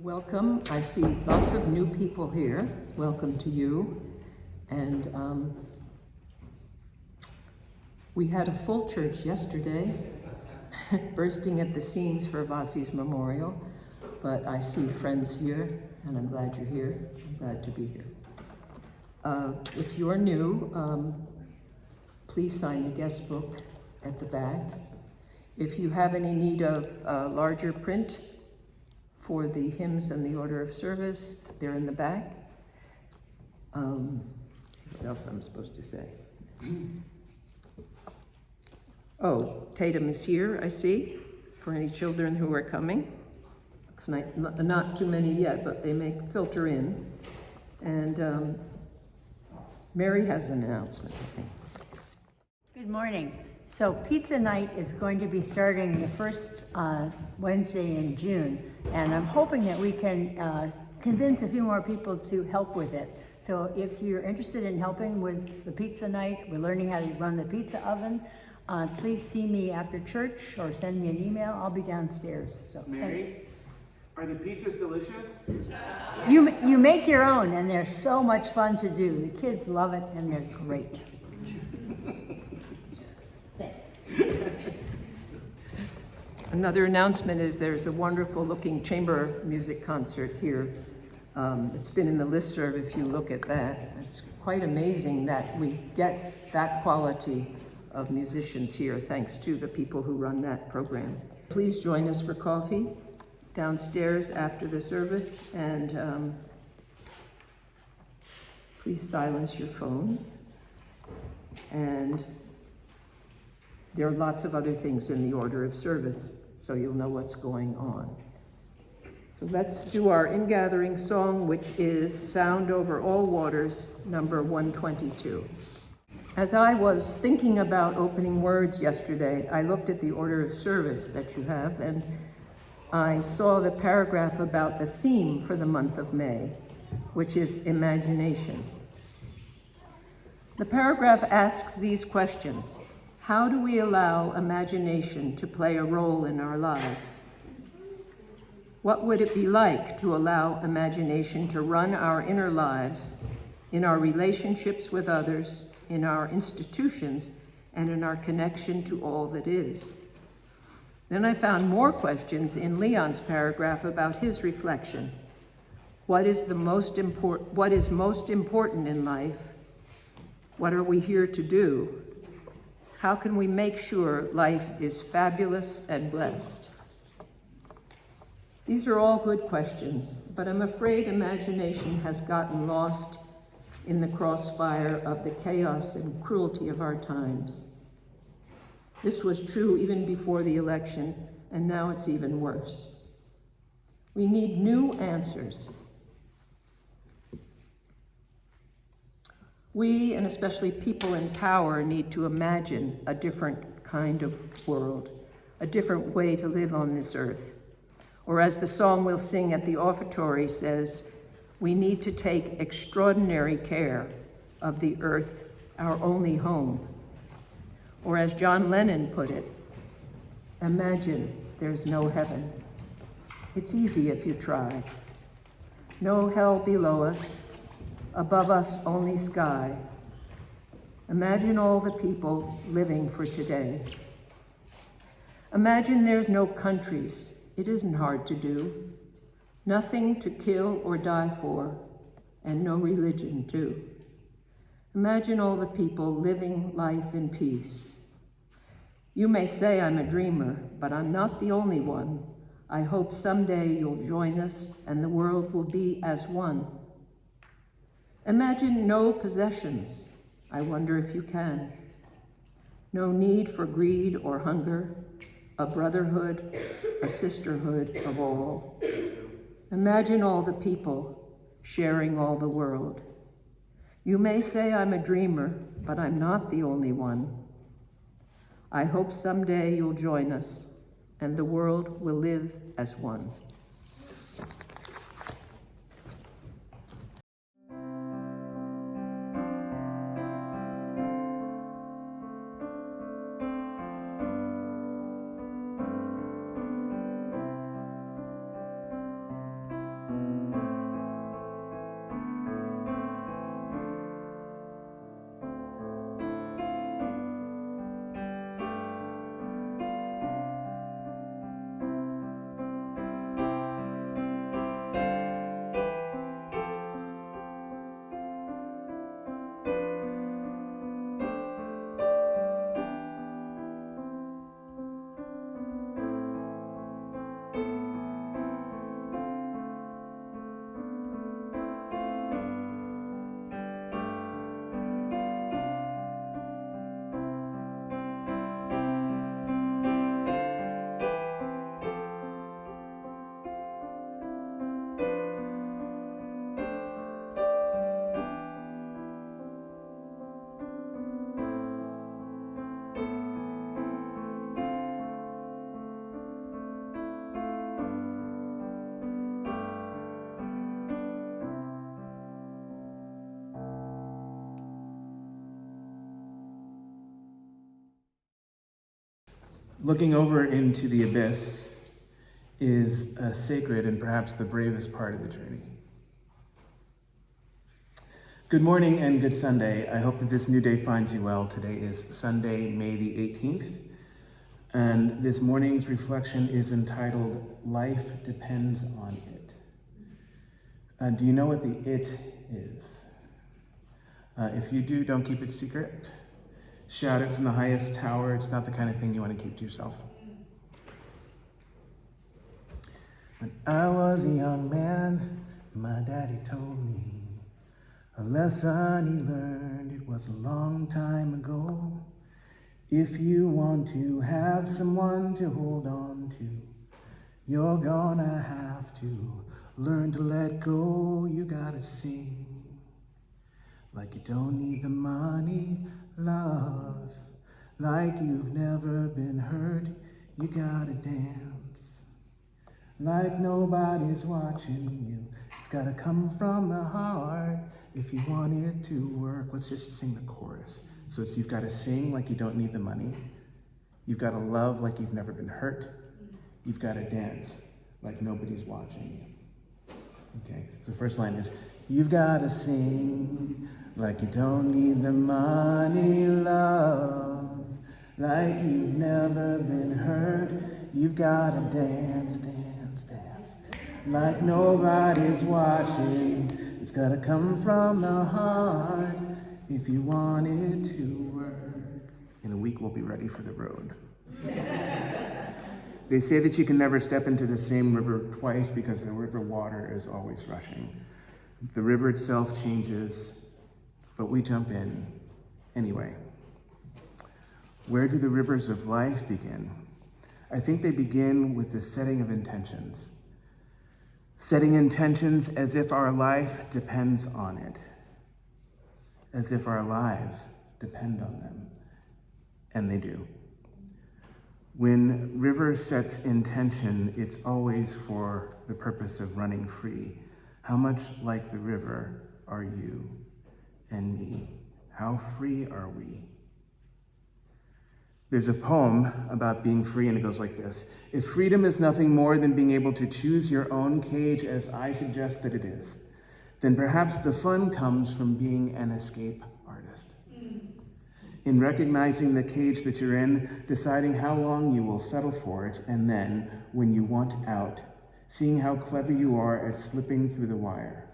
Welcome. I see lots of new people here. Welcome to you. And we had a full church yesterday, bursting at the seams for Vasi's memorial. But I see friends here, and I'm glad you're here. I'm glad to be here. If you're new, please sign the guest book at the back. If you have any need of larger print for the hymns and the order of service, they're in the back. Let's see what else I'm supposed to say. Oh, Tatum is here, I see, for any children who are coming. Looks like not too many yet, but they may filter in. And Mary has an announcement, I think. Good morning. So pizza night is going to be starting the first Wednesday in June, and I'm hoping that we can convince a few more people to help with it. So if you're interested in helping with the pizza night, we're learning how to run the pizza oven, please see me after church or send me an email. I'll be downstairs. So Mary, thanks. are the pizzas delicious? You make your own, and they're so much fun to do. The kids love it, and they're great. Another announcement is there's a wonderful looking chamber music concert here. It's been in the listserv if you look at that. It's quite amazing that we get that quality of musicians here thanks to the people who run that program. Please join us for coffee downstairs after the service, and please silence your phones. And there are lots of other things in the order of service, so you'll know what's going on. So let's do our ingathering song, which is Sound Over All Waters, number 122. As I was thinking about opening words yesterday, I looked at the order of service that you have, and I saw the paragraph about the theme for the month of May, which is imagination. The paragraph asks these questions. How do we allow imagination to play a role in our lives? What would it be like to allow imagination to run our inner lives, in our relationships with others, in our institutions, and in our connection to all that is? Then I found more questions in Leon's paragraph about his reflection. What is most important in life? What are we here to do? How can we make sure life is fabulous and blessed? These are all good questions, but I'm afraid imagination has gotten lost in the crossfire of the chaos and cruelty of our times. This was true even before the election, and now it's even worse. We need new answers. We, and especially people in power, need to imagine a different kind of world, a different way to live on this earth. Or as the song we'll sing at the offertory says, we need to take extraordinary care of the earth, our only home. Or as John Lennon put it, imagine there's no heaven. It's easy if you try. No hell below us, above us only sky. Imagine all the people living for today. Imagine there's no countries. It isn't hard to do. Nothing to kill or die for, and no religion too. Imagine all the people living life in peace. You may say I'm a dreamer, but I'm not the only one. I hope someday you'll join us and the world will be as one. Imagine no possessions. I wonder if you can. No need for greed or hunger, a brotherhood, a sisterhood of all. Imagine all the people sharing all the world. You may say I'm a dreamer, but I'm not the only one. I hope someday you'll join us and the world will live as one. Looking over into the abyss is a sacred and perhaps the bravest part of the journey. Good morning and good Sunday. I hope that this new day finds you well. Today is Sunday, May the 18th, and this morning's reflection is entitled, Life Depends on It. Do you know what the it is? If you do, don't keep it secret. Shout it from the highest tower. It's not the kind of thing you want to keep to yourself. When I was a young man, my daddy told me a lesson he learned, it was a long time ago. If you want to have someone to hold on to, you're gonna have to learn to let go. You gotta sing like you don't need the money, love, like you've never been hurt. You gotta dance like nobody's watching you. It's gotta come from the heart if you want it to work. Let's just sing the chorus. So it's, you've gotta sing like you don't need the money. You've gotta love like you've never been hurt. You've gotta dance like nobody's watching you. Okay, so the first line is, you've gotta sing like you don't need the money, love, like you've never been hurt. You've gotta dance, dance, dance, like nobody's watching. It's gotta come from the heart if you want it to work. In a week, we'll be ready for the road. They say that you can never step into the same river twice because the river water is always rushing. The river itself changes, but we jump in anyway. Where do the rivers of life begin? I think they begin with the setting of intentions. Setting intentions as if our life depends on it, as if our lives depend on them, and they do. When river sets intention, it's always for the purpose of running free. How much like the river are you and me? How free are we? There's a poem about being free, and it goes like this. If freedom is nothing more than being able to choose your own cage, as I suggest that it is, then perhaps the fun comes from being an escape artist. In recognizing the cage that you're in, deciding how long you will settle for it, and then, when you want out, seeing how clever you are at slipping through the wire.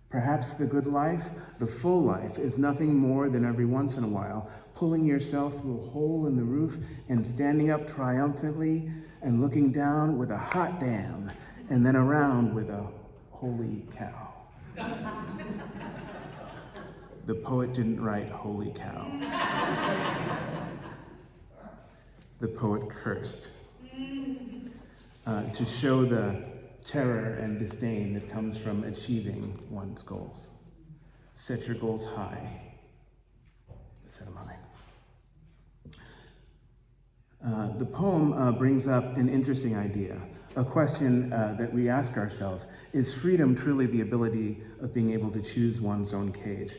Perhaps the good life, the full life, is nothing more than every once in a while pulling yourself through a hole in the roof and standing up triumphantly and looking down with a hot damn and then around with a holy cow. The poet didn't write holy cow. The poet cursed to show the terror and disdain that comes from achieving one's goals. Set your goals high. Set them high. The poem brings up an interesting idea, a question that we ask ourselves. Is freedom truly the ability of being able to choose one's own cage?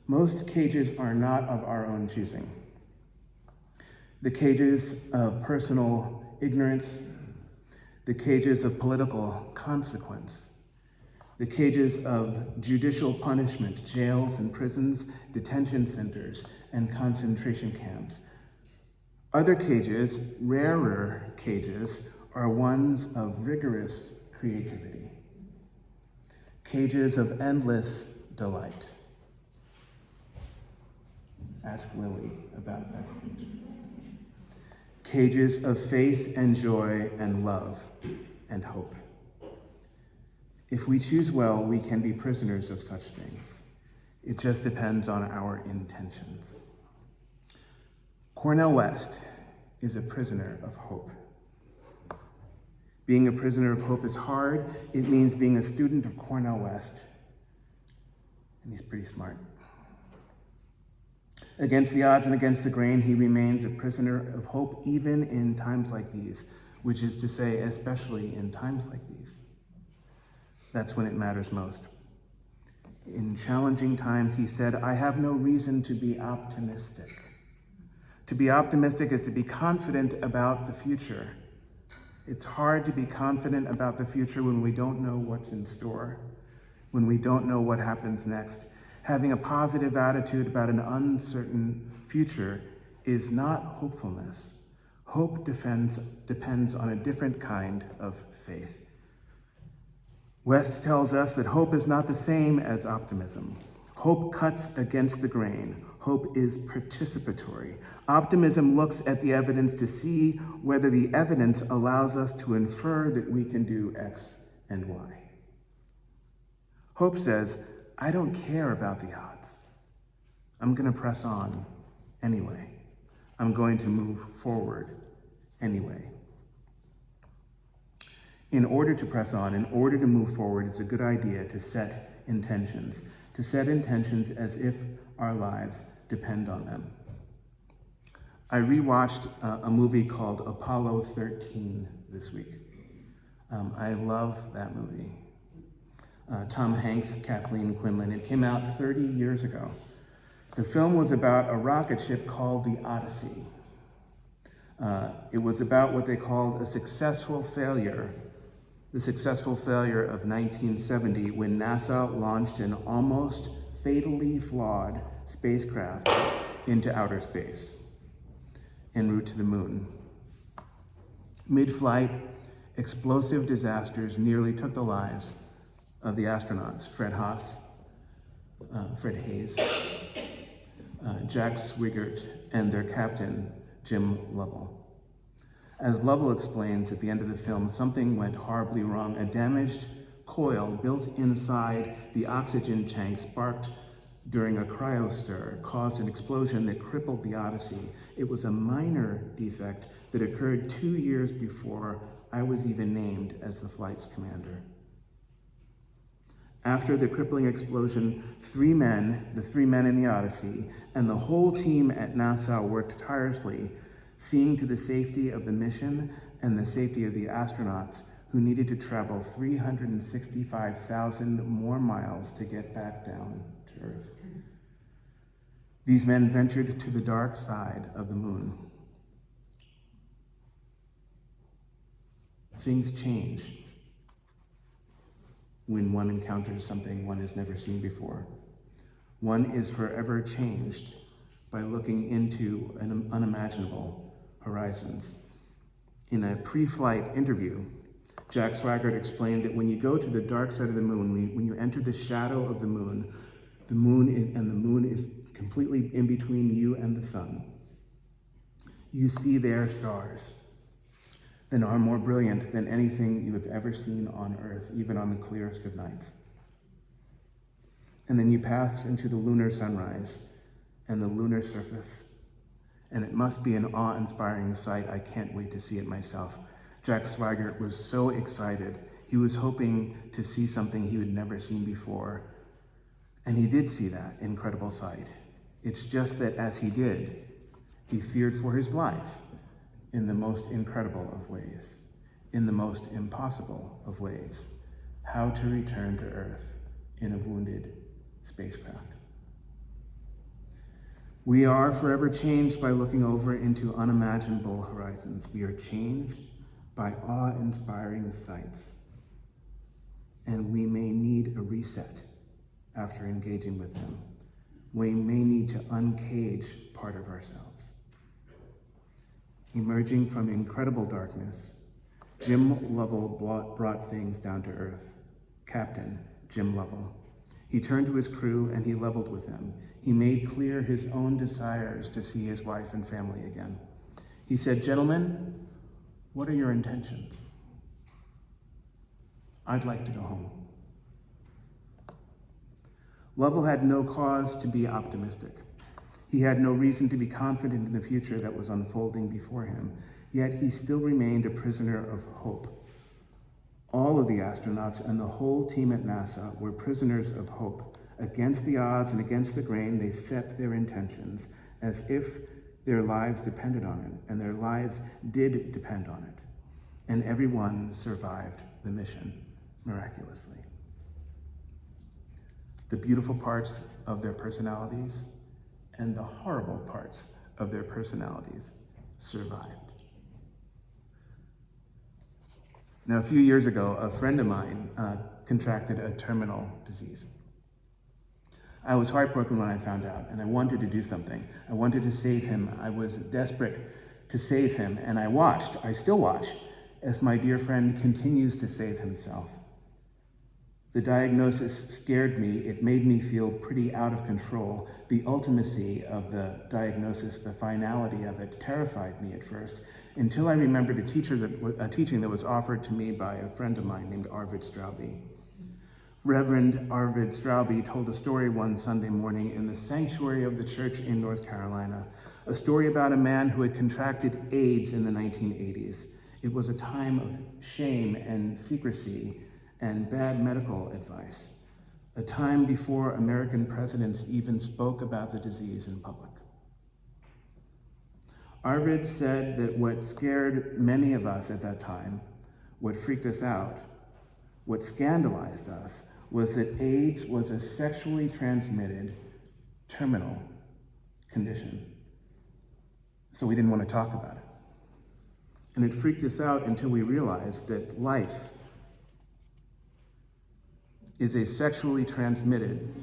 Most cages are not of our own choosing. The cages of personal ignorance, the cages of political consequence, the cages of judicial punishment, jails and prisons, detention centers, and concentration camps. Other cages, rarer cages, are ones of rigorous creativity, cages of endless delight. Ask Lily about that cage. Cages of faith and joy and love and hope. If we choose well, we can be prisoners of such things. It just depends on our intentions. Cornel West is a prisoner of hope. Being a prisoner of hope is hard. It means being a student of Cornel West. And he's pretty smart. Against the odds and against the grain, he remains a prisoner of hope even in times like these, which is to say, especially in times like these. That's when it matters most. In challenging times, he said, I have no reason to be optimistic. To be optimistic is to be confident about the future. It's hard to be confident about the future when we don't know what's in store, when we don't know what happens next. Having a positive attitude about an uncertain future is not hopefulness. Hope depends on a different kind of faith. West tells us that hope is not the same as optimism. Hope cuts against the grain. Hope is participatory. Optimism looks at the evidence to see whether the evidence allows us to infer that we can do X and Y. Hope says, I don't care about the odds. I'm going to press on anyway. I'm going to move forward anyway. In order to press on, in order to move forward, it's a good idea to set intentions as if our lives depend on them. I rewatched a movie called Apollo 13 this week. I love that movie. Tom Hanks, Kathleen Quinlan. It came out 30 years ago. The film was about a rocket ship called the Odyssey. It was about what they called a successful failure, the successful failure of 1970 when NASA launched an almost fatally flawed spacecraft into outer space en route to the moon. Mid-flight, explosive disasters nearly took the lives of the astronauts, Fred Hayes, Jack Swigert, and their captain, Jim Lovell. As Lovell explains at the end of the film, something went horribly wrong. A damaged coil built inside the oxygen tank sparked during a cryostir caused an explosion that crippled the Odyssey. It was a minor defect that occurred 2 years before I was even named as the flight's commander. After the crippling explosion, the three men in the Odyssey, and the whole team at NASA worked tirelessly, seeing to the safety of the mission and the safety of the astronauts who needed to travel 365,000 more miles to get back down to Earth. These men ventured to the dark side of the moon. Things change when one encounters something one has never seen before. One is forever changed by looking into unimaginable horizons. In a pre-flight interview, Jack Swigert explained that when you go to the dark side of the moon, when you enter the shadow of the moon is completely in between you and the sun, you see their stars that are more brilliant than anything you have ever seen on Earth, even on the clearest of nights. And then you pass into the lunar sunrise and the lunar surface, and it must be an awe-inspiring sight. I can't wait to see it myself. Jack Swigert was so excited. He was hoping to see something he had never seen before, and he did see that incredible sight. It's just that as he did, he feared for his life in the most incredible of ways, in the most impossible of ways, how to return to Earth in a wounded spacecraft. We are forever changed by looking over into unimaginable horizons. We are changed by awe-inspiring sights, and we may need a reset after engaging with them. We may need to uncage part of ourselves. Emerging from incredible darkness, Jim Lovell brought things down to earth. Captain Jim Lovell. He turned to his crew and he leveled with them. He made clear his own desires to see his wife and family again. He said, "Gentlemen, what are your intentions? I'd like to go home." Lovell had no cause to be optimistic. He had no reason to be confident in the future that was unfolding before him, yet he still remained a prisoner of hope. All of the astronauts and the whole team at NASA were prisoners of hope. Against the odds and against the grain, they set their intentions as if their lives depended on it, and their lives did depend on it. And everyone survived the mission miraculously. The beautiful parts of their personalities and the horrible parts of their personalities survived. Now, a few years ago, a friend of mine contracted a terminal disease. I was heartbroken when I found out, and I wanted to do something. I wanted to save him. I was desperate to save him, and I still watch, as my dear friend continues to save himself. The diagnosis scared me. It made me feel pretty out of control. The ultimacy of the diagnosis, the finality of it, terrified me at first, until I remembered a teaching that was offered to me by a friend of mine named Arvid Straube. Reverend Arvid Straube told a story one Sunday morning in the sanctuary of the church in North Carolina, a story about a man who had contracted AIDS in the 1980s. It was a time of shame and secrecy and bad medical advice, a time before American presidents even spoke about the disease in public. Arvid said that what scared many of us at that time, what freaked us out, what scandalized us, was that AIDS was a sexually transmitted terminal condition. So we didn't want to talk about it. And it freaked us out until we realized that life is a sexually transmitted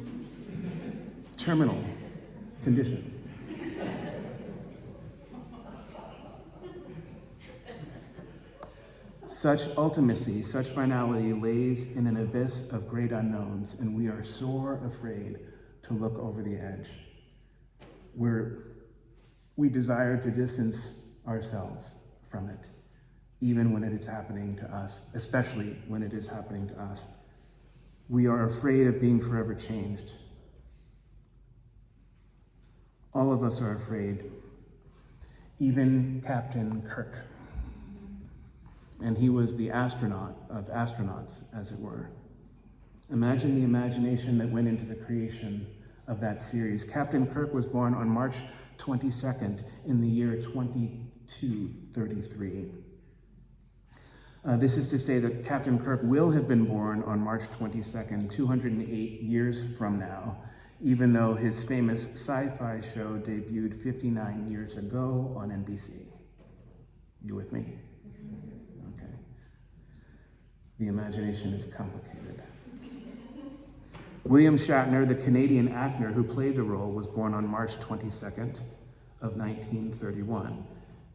terminal condition. Such ultimacy, such finality lays in an abyss of great unknowns, and we are sore afraid to look over the edge. We desire to distance ourselves from it, even when it is happening to us, especially when it is happening to us. We are afraid of being forever changed. All of us are afraid, even Captain Kirk. And he was the astronaut of astronauts, as it were. Imagine the imagination that went into the creation of that series. Captain Kirk was born on March 22nd in the year 2233. This is to say that Captain Kirk will have been born on March 22nd, 208 years from now, even though his famous sci-fi show debuted 59 years ago on NBC. You with me? Okay. The imagination is complicated. William Shatner, the Canadian actor who played the role, was born on March 22nd of 1931,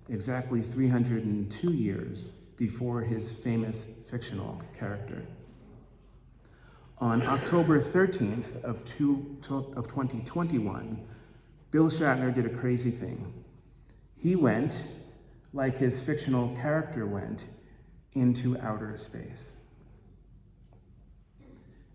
exactly 302 years before his famous fictional character. On October 13th of 2021, Bill Shatner did a crazy thing. He went, like his fictional character went, into outer space.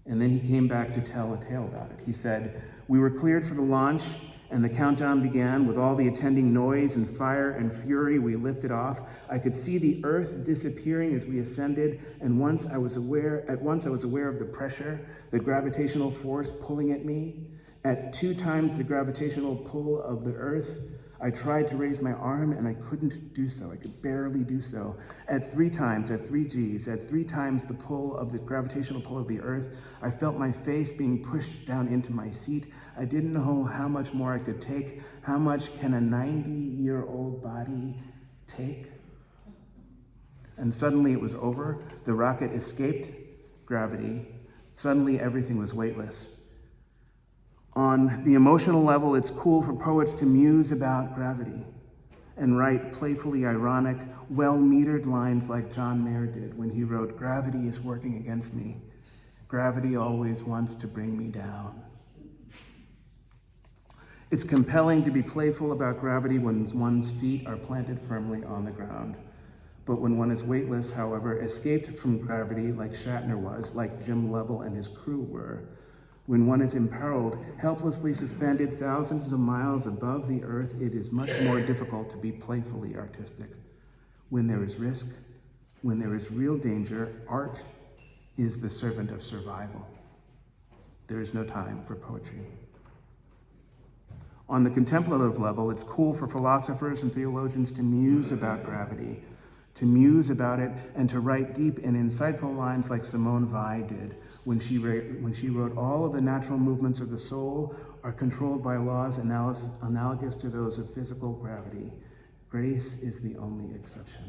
And then he came back to tell a tale about it. He said, "We were cleared for the launch, and the countdown began. With all the attending noise and fire and fury, we lifted off. I could see the earth disappearing as we ascended, and at once I was aware of the pressure, the gravitational force pulling at me. At 2 times the gravitational pull of the earth, I tried to raise my arm and I couldn't do so. I could barely do so. At 3 times, at 3 Gs, at 3 times the gravitational pull of the earth, I felt my face being pushed down into my seat. I didn't know how much more I could take. How much can a 90-year-old body take?" And suddenly it was over. The rocket escaped gravity. Suddenly everything was weightless. On the emotional level, it's cool for poets to muse about gravity and write playfully ironic, well-metered lines like John Mayer did when he wrote, "Gravity is working against me. Gravity always wants to bring me down." It's compelling to be playful about gravity when one's feet are planted firmly on the ground. But when one is weightless, however, escaped from gravity like Shatner was, like Jim Lovell and his crew were, when one is imperiled, helplessly suspended thousands of miles above the earth, it is much more difficult to be playfully artistic. When there is risk, when there is real danger, art is the servant of survival. There is no time for poetry. On the contemplative level, it's cool for philosophers and theologians to muse about gravity, to muse about it, and to write deep and insightful lines like Simone Weil did when she wrote, "All of the natural movements of the soul are controlled by laws analogous to those of physical gravity. Grace is the only exception.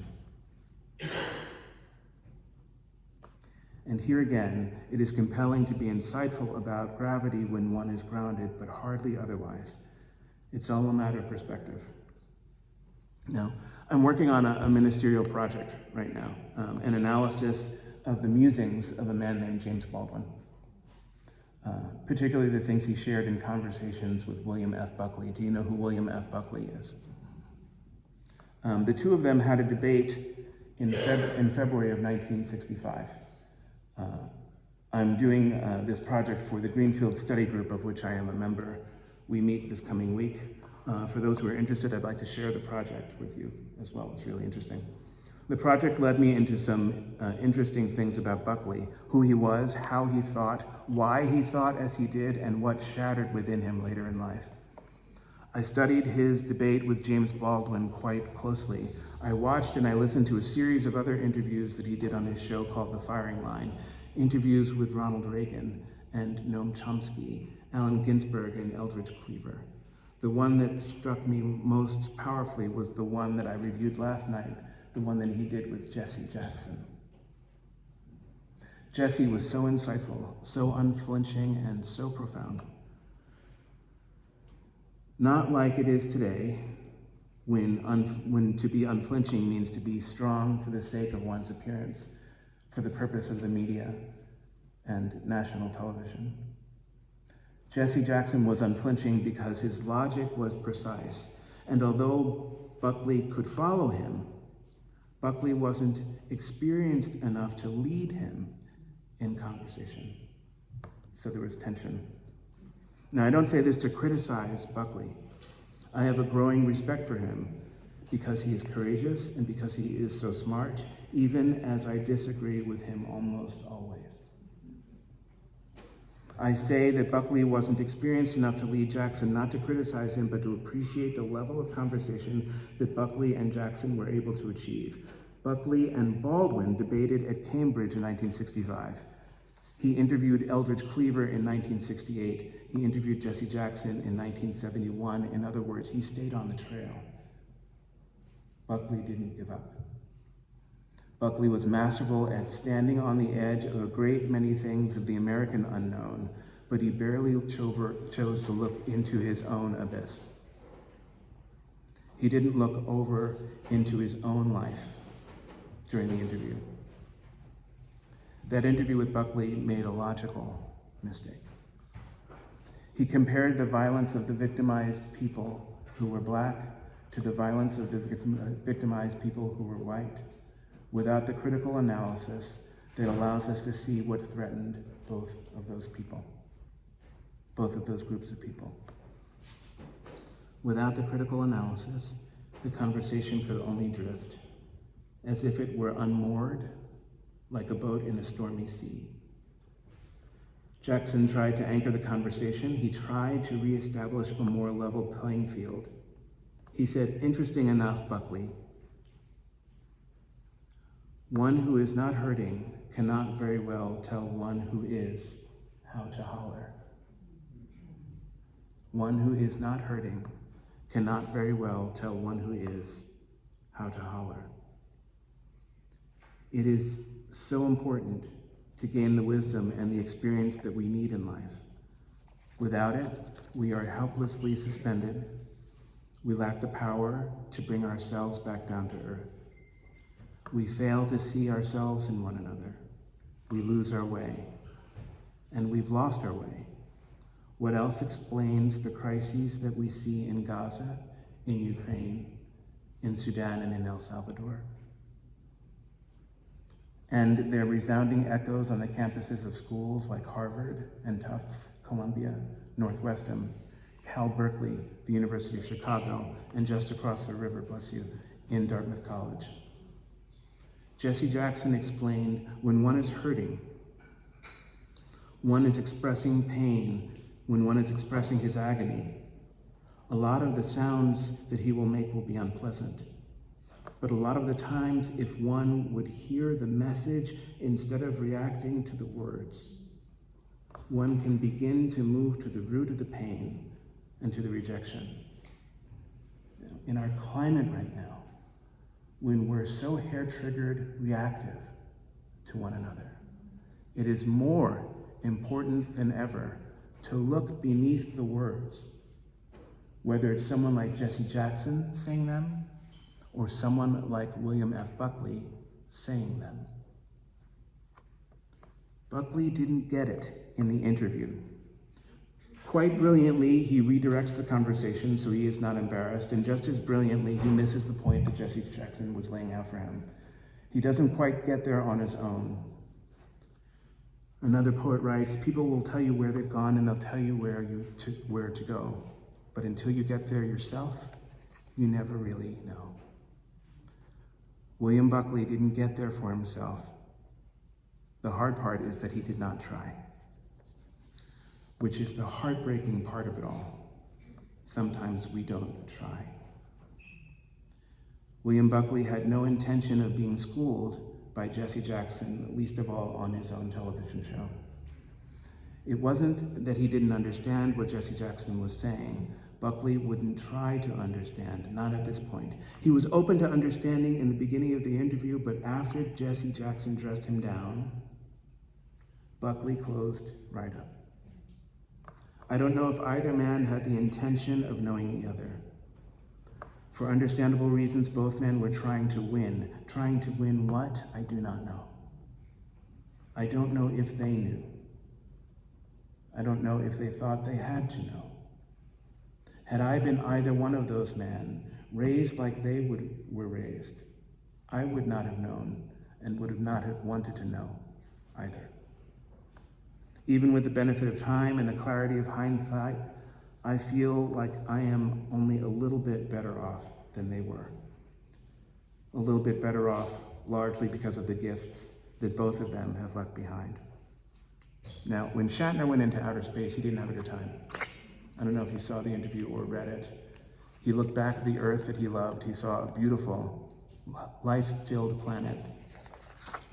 And here again, it is compelling to be insightful about gravity when one is grounded, but hardly otherwise. It's all a matter of perspective. Now, I'm working on a ministerial project right now, an analysis of the musings of a man named James Baldwin, particularly the things he shared in conversations with William F. Buckley. Do you know who William F. Buckley is? The two of them had a debate in February of 1965. I'm doing this project for the Greenfield Study Group, of which I am a member. We meet this coming week. For those who are interested, I'd like to share the project with you as well. It's really interesting. The project led me into some interesting things about Buckley, who he was, how he thought, why he thought as he did, and what shattered within him later in life. I studied his debate with James Baldwin quite closely. I watched and I listened to a series of other interviews that he did on his show called The Firing Line, interviews with Ronald Reagan and Noam Chomsky, Allen Ginsberg, and Eldridge Cleaver. The one that struck me most powerfully was the one that I reviewed last night, the one that he did with Jesse Jackson. Jesse was so insightful, so unflinching, and so profound. Not like it is today, when to be unflinching means to be strong for the sake of one's appearance, for the purpose of the media and national television. Jesse Jackson was unflinching because his logic was precise, and although Buckley could follow him, Buckley wasn't experienced enough to lead him in conversation. So there was tension. Now, I don't say this to criticize Buckley. I have a growing respect for him because he is courageous and because he is so smart, even as I disagree with him almost always. I say that Buckley wasn't experienced enough to lead Jackson, not to criticize him, but to appreciate the level of conversation that Buckley and Jackson were able to achieve. Buckley and Baldwin debated at Cambridge in 1965. He interviewed Eldridge Cleaver in 1968. He interviewed Jesse Jackson in 1971. In other words, he stayed on the trail. Buckley didn't give up. Buckley was masterful at standing on the edge of a great many things of the American unknown, but he barely chose to look into his own abyss. He didn't look over into his own life during the interview. That interview with Buckley made a logical mistake. He compared the violence of the victimized people who were Black to the violence of the victimized people who were white, without the critical analysis that allows us to see what threatened both of those people, both of those groups of people. Without the critical analysis, the conversation could only drift, as if it were unmoored, like a boat in a stormy sea. Jackson tried to anchor the conversation. He tried to reestablish a more level playing field. He said, "Interesting enough, Buckley. One who is not hurting cannot very well tell one who is how to holler." One who is not hurting cannot very well tell one who is how to holler. It is so important to gain the wisdom and the experience that we need in life. Without it, we are helplessly suspended. We lack the power to bring ourselves back down to earth. We fail to see ourselves in one another. We lose our way, and we've lost our way. What else explains the crises that we see in Gaza, in Ukraine, in Sudan, and in El Salvador? And their resounding echoes on the campuses of schools like Harvard and Tufts, Columbia, Northwestern, Cal Berkeley, the University of Chicago, and just across the river, bless you, in Dartmouth College. Jesse Jackson explained, when one is hurting, one is expressing pain, when one is expressing his agony, a lot of the sounds that he will make will be unpleasant. But a lot of the times, if one would hear the message instead of reacting to the words, one can begin to move to the root of the pain and to the rejection. In our climate right now, when we're so hair-triggered reactive to one another, it is more important than ever to look beneath the words, whether it's someone like Jesse Jackson saying them or someone like William F. Buckley saying them. Buckley didn't get it in the interview. Quite brilliantly, he redirects the conversation so he is not embarrassed, and just as brilliantly, he misses the point that Jesse Jackson was laying out for him. He doesn't quite get there on his own. Another poet writes, "People will tell you where they've gone and they'll tell you where to go. But until you get there yourself, you never really know." William Buckley didn't get there for himself. The hard part is that he did not try, which is the heartbreaking part of it all. Sometimes we don't try. William Buckley had no intention of being schooled by Jesse Jackson, least of all on his own television show. It wasn't that he didn't understand what Jesse Jackson was saying. Buckley wouldn't try to understand, not at this point. He was open to understanding in the beginning of the interview, but after Jesse Jackson dressed him down, Buckley closed right up. I don't know if either man had the intention of knowing the other. For understandable reasons, both men were trying to win. Trying to win what? I do not know. I don't know if they knew. I don't know if they thought they had to know. Had I been either one of those men, raised like they were raised, I would not have known and would not have wanted to know either. Even with the benefit of time and the clarity of hindsight, I feel like I am only a little bit better off than they were. A little bit better off largely because of the gifts that both of them have left behind. Now, when Shatner went into outer space, he didn't have a good time. I don't know if you saw the interview or read it. He looked back at the Earth that he loved. He saw a beautiful, life-filled planet.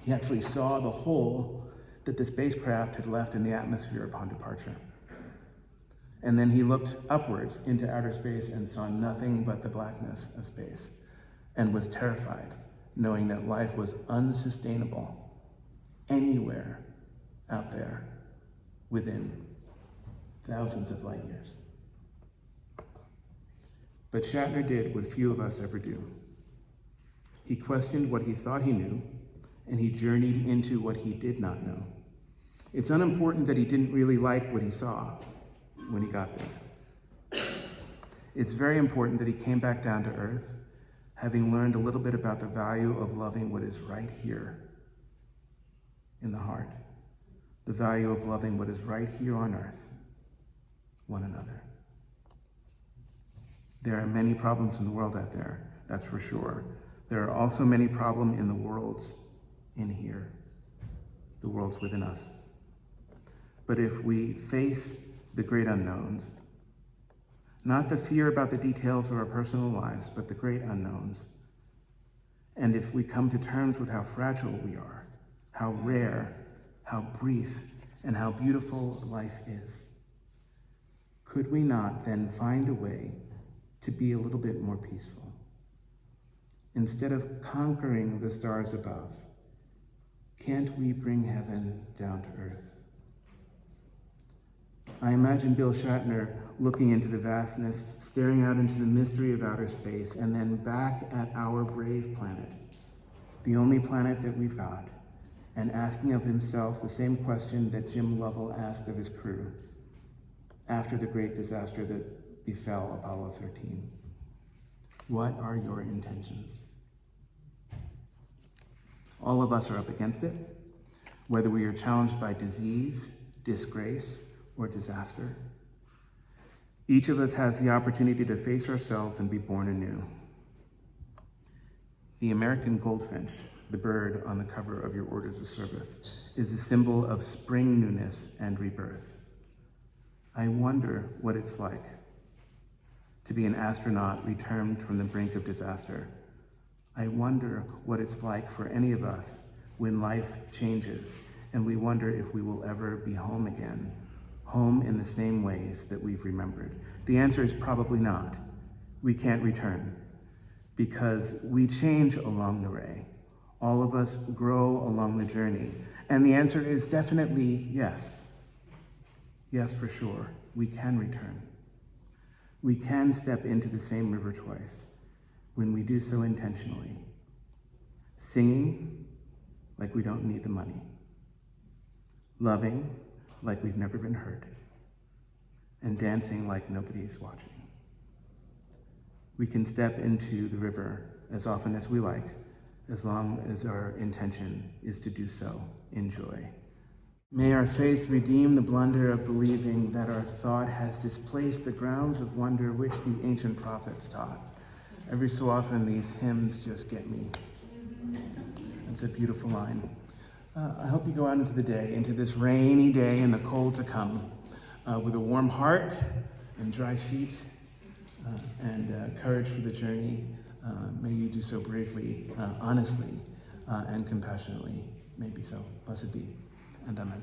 He actually saw the hole that the spacecraft had left in the atmosphere upon departure. And then he looked upwards into outer space and saw nothing but the blackness of space and was terrified, knowing that life was unsustainable anywhere out there within thousands of light years. But Shatner did what few of us ever do. He questioned what he thought he knew, and he journeyed into what he did not know. It's unimportant that he didn't really like what he saw when he got there. It's very important that he came back down to earth, having learned a little bit about the value of loving what is right here in the heart, the value of loving what is right here on earth, one another. There are many problems in the world out there, that's for sure. There are also many problems in the worlds in here, the worlds within us. But if we face the great unknowns, not the fear about the details of our personal lives, but the great unknowns, and if we come to terms with how fragile we are, how rare, how brief, and how beautiful life is, could we not then find a way to be a little bit more peaceful? Instead of conquering the stars above, can't we bring heaven down to earth? I imagine Bill Shatner looking into the vastness, staring out into the mystery of outer space, and then back at our brave planet, the only planet that we've got, and asking of himself the same question that Jim Lovell asked of his crew after the great disaster that befell Apollo 13. What are your intentions? All of us are up against it, whether we are challenged by disease, disgrace, or disaster. Each of us has the opportunity to face ourselves and be born anew. The American goldfinch, the bird on the cover of your orders of service, is a symbol of spring newness and rebirth. I wonder what it's like to be an astronaut returned from the brink of disaster. I wonder what it's like for any of us when life changes and we wonder if we will ever be home again home in the same ways that we've remembered? The answer is probably not. We can't return because we change along the way. All of us grow along the journey. And the answer is definitely yes. Yes, for sure. We can return. We can step into the same river twice when we do so intentionally. Singing like we don't need the money. Loving like we've never been hurt. And dancing like nobody's watching. We can step into the river as often as we like, as long as our intention is to do so in joy. May our faith redeem the blunder of believing that our thought has displaced the grounds of wonder which the ancient prophets taught. Every so often these hymns just get me. It's a beautiful line. I hope you go out into the day, into this rainy day and the cold to come, with a warm heart and dry feet and courage for the journey. May you do so bravely, honestly, and compassionately. May it be so. Blessed be, and amen.